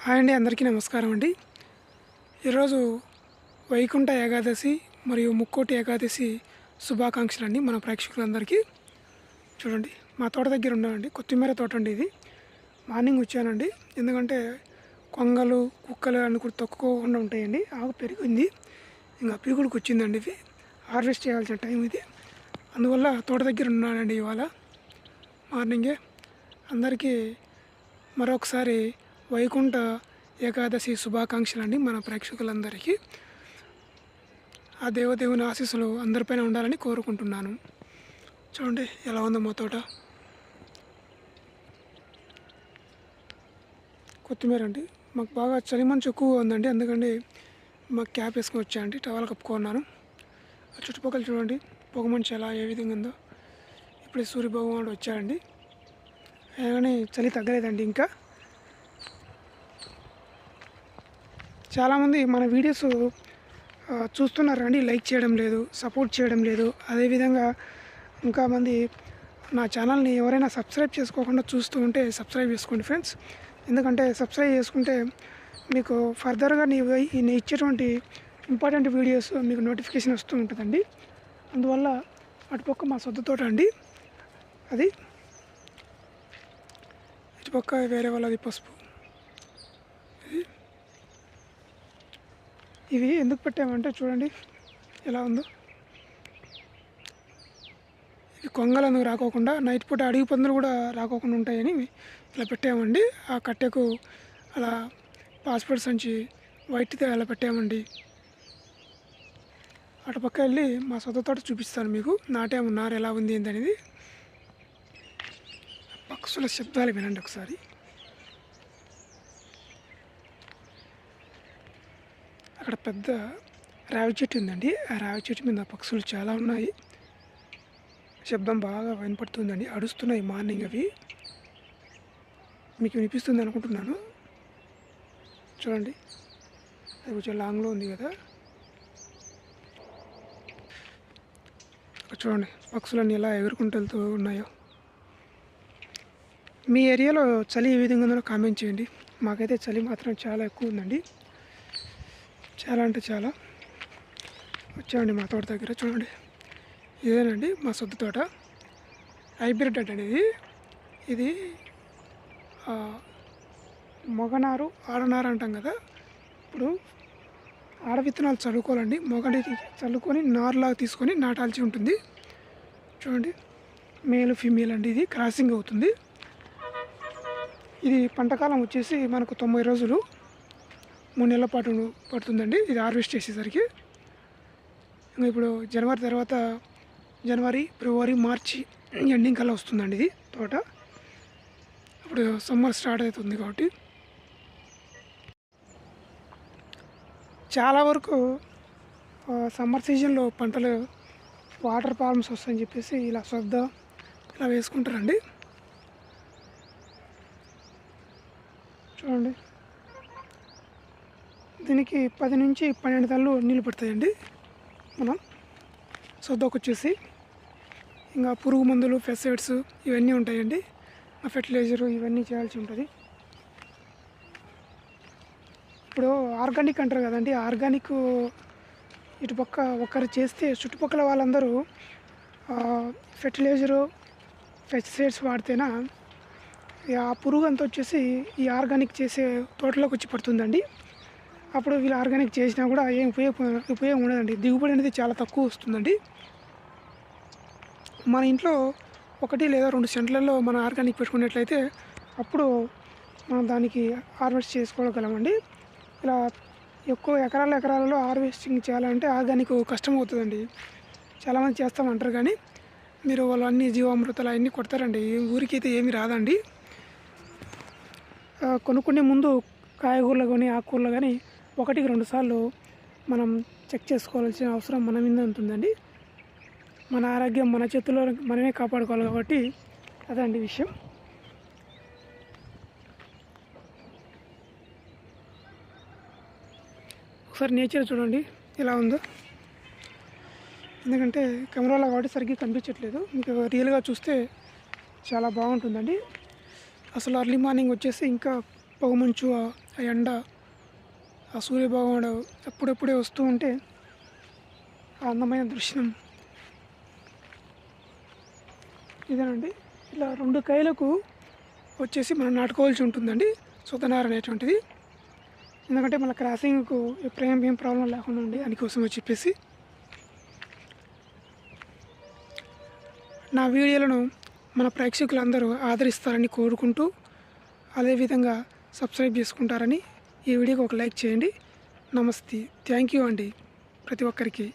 Hi అండి, అందరికీ నమస్కారం అండి. ఈరోజు వైకుంఠ ఏకాదశి మరియు ముక్కోటి ఏకాదశి శుభాకాంక్షలు అండి మన ప్రేక్షకులందరికీ. చూడండి, మా తోట దగ్గర ఉన్నామండి, కొత్తిమీర తోట అండి ఇది. మార్నింగ్ వచ్చానండి, ఎందుకంటే కొంగలు కుక్కలు అని కూడా తొక్కుకోకుండా ఉంటాయండి. ఆకు పెరిగింది, ఇంకా పీకుడికి వచ్చిందండి. ఇది హార్వెస్ట్ చేయాల్సిన టైం ఇది, అందువల్ల తోట దగ్గర ఉన్నానండి ఇవాళ మార్నింగే. అందరికీ మరొకసారి వైకుంఠ ఏకాదశి శుభాకాంక్షలు అండి మన ప్రేక్షకులందరికీ. ఆ దేవదేవుని ఆశీస్సులు అందరిపైన ఉండాలని కోరుకుంటున్నాను. చూడండి ఎలా ఉందో మా తోట. కొత్తిమీర అండి, మాకు బాగా చలి మంచు ఎక్కువగా ఉందండి, అందుకని మాకు క్యాప్ వేసుకొని వచ్చాయండి, టవల్ కప్పుకున్నాను. చుట్టుపక్కల చూడండి పొగ మంచు ఎలా ఏ విధంగా ఉందో. ఇప్పుడు సూర్యభగవానుడు వచ్చాడండి, కానీ చలి తగ్గలేదండి ఇంకా. చాలామంది మన వీడియోస్ చూస్తున్నారండి, లైక్ చేయడం లేదు, సపోర్ట్ చేయడం లేదు. అదేవిధంగా ఇంకా మంది నా ఛానల్ని ఎవరైనా సబ్స్క్రైబ్ చేసుకోకుండా చూస్తూ ఉంటే సబ్స్క్రైబ్ చేసుకోండి ఫ్రెండ్స్. ఎందుకంటే సబ్స్క్రైబ్ చేసుకుంటే మీకు ఫర్దర్గా నేను ఇచ్చేటువంటి ఇంపార్టెంట్ వీడియోస్ మీకు నోటిఫికేషన్ వస్తూ ఉంటుందండి. అందువల్ల అటుపక్క మా సొంత తోట అండి అది, ఇటుపక్క వేరే వాళ్ళది పసుపు. ఇవి ఎందుకు పెట్టామంటే చూడండి ఎలా ఉందో. ఇవి కొంగలను రాకోకుండా, నైట్ పూట అడవి పందులు కూడా రాకోకుండా ఉంటాయని ఇలా పెట్టామండి. ఆ కట్టెకు అలా పాస్పోర్ట్ సంచి వైట్తో అలా పెట్టామండి. అటుపక్క వెళ్ళి మా సొంత తోట చూపిస్తాను మీకు. నారు ఎలా ఉంది ఏంటనేది. పక్షుల శబ్దాలు వినండి ఒకసారి. అక్కడ పెద్ద రావి చెట్టు ఉందండి, ఆ రావి చెట్టు మీద పక్షులు చాలా ఉన్నాయి. శబ్దం బాగా వినపడుతుందండి, అడుస్తున్నాయి మార్నింగ్. అవి మీకు వినిపిస్తుంది అనుకుంటున్నాను. చూడండి, అది కొంచెం లాంగ్లో ఉంది కదా. చూడండి పక్షులన్నీ ఎలా ఎగురుకుంటూ వెళ్తూ ఉన్నాయో. మీ ఏరియాలో చలి ఏ విధంగా ఉందో కామెంట్ చేయండి. మాకైతే చలి మాత్రం చాలా ఎక్కువ ఉందండి, చాలా అంటే చాలా. వచ్చామండి మా తోట దగ్గర. చూడండి ఇదేనండి మా సొంత తోట. హైబ్రిడ్ అనేది ఇది మొగనారు ఆడనారు అంటాం కదా. ఇప్పుడు ఆడ విత్తనాలు చల్లుకోవాలండి, మొగడికి చల్లుకొని నారులాగా తీసుకొని నాటాల్సి ఉంటుంది. చూడండి మేల్ ఫీమేల్ అండి, ఇది క్రాసింగ్ అవుతుంది. ఇది పంటకాలం వచ్చేసి మనకు 90 రోజులు, 3 నెలల పాటు పడుతుందండి ఇది హార్వెస్ట్ చేసేసరికి. ఇంకా ఇప్పుడు జనవరి తర్వాత, జనవరి ఫిబ్రవరి మార్చి ఎండింగ్ కల్లా వస్తుందండి ఇది తోట. ఇప్పుడు సమ్మర్ స్టార్ట్ అవుతుంది కాబట్టి చాలా వరకు సమ్మర్ సీజన్లో పంటలు వాటర్ ప్రాబ్లమ్స్ వస్తాయని చెప్పేసి ఇలా శ్రద్ధ ఇలా వేసుకుంటారండి. చూడండి దీనికి 10 నుంచి 12 తల్లు నీళ్ళు పడతాయండి. మనం సొద్దకు వచ్చేసి ఇంకా పురుగు మందులు, పెస్టిసైడ్స్ ఇవన్నీ ఉంటాయండి, ఫెర్టిలైజరు ఇవన్నీ చేయాల్సి ఉంటుంది. ఇప్పుడు ఆర్గానిక్ అంటారు కదండి, ఆర్గానిక్ ఇటుపక్క ఒకరు చేస్తే చుట్టుపక్కల వాళ్ళందరూ ఫెర్టిలైజరు పెస్టిసైడ్స్ వాడితేనా ఆ పురుగు అంతా వచ్చేసి ఈ ఆర్గానిక్ చేసే తోటలోకి వచ్చి పడుతుందండి. అప్పుడు వీళ్ళు ఆర్గానిక్ చేసినా కూడా ఏం ఉపయోగం ఉండదండి, దిగుబడి అనేది చాలా తక్కువ వస్తుందండి. మన ఇంట్లో 1 లేదా 2 సెంట్లలో మనం ఆర్గానిక్ పెట్టుకున్నట్లయితే అప్పుడు మనం దానికి హార్వెస్ట్ చేసుకోగలమండి. ఇలా ఎక్కువ ఎకరాలలో హార్వెస్టింగ్ చేయాలంటే ఆర్గానిక్ కష్టం అవుతుందండి. చాలామంది చేస్తామంటారు, కానీ మీరు వాళ్ళు అన్ని జీవామృతాలు అవన్నీ కొడతారండి, ఊరికైతే ఏమీ రాదండి. కొనుక్కునే ముందు కాయగూరలు కానీ ఆకుకూరలు కానీ 1-2 సార్లు మనం చెక్ చేసుకోవాల్సిన అవసరం మన మీద ఉంటుందండి. మన ఆరోగ్యం మన చేతుల్లో మనమే కాపాడుకోవాలి కాబట్టి అదండి విషయం. ఒకసారి నేచర్ చూడండి ఎలా ఉందో. ఎందుకంటే కెమెరాలో కాబట్టి సరిగ్గా కనిపించట్లేదు, మీకు రియల్గా చూస్తే చాలా బాగుంటుందండి. అసలు అర్లీ మార్నింగ్ వచ్చేసి ఇంకా పొగమంచు, ఆ ఎండ, ఆ సూర్యభగవానుడు అప్పుడప్పుడే వస్తూ ఉంటే ఆ అందమైన దృశ్యం ఇదేనండి. ఇలా 2 కాయలకు వచ్చేసి మనం నాటుకోవాల్సి ఉంటుందండి సుతనార అనేటువంటిది. ఎందుకంటే మన క్రాసింగ్కు ఎప్పుడేం ప్రాబ్లం లేకుండా ఉండి అందుకోసం అని చెప్పేసి నా వీడియోలను మన ప్రేక్షకులందరూ ఆదరిస్తారని కోరుకుంటూ, అదేవిధంగా సబ్స్క్రైబ్ చేసుకుంటారని, ఈ వీడియోకి ఒక లైక్ చేయండి. నమస్తే. థ్యాంక్ యూ అండి ప్రతి ఒక్కరికి.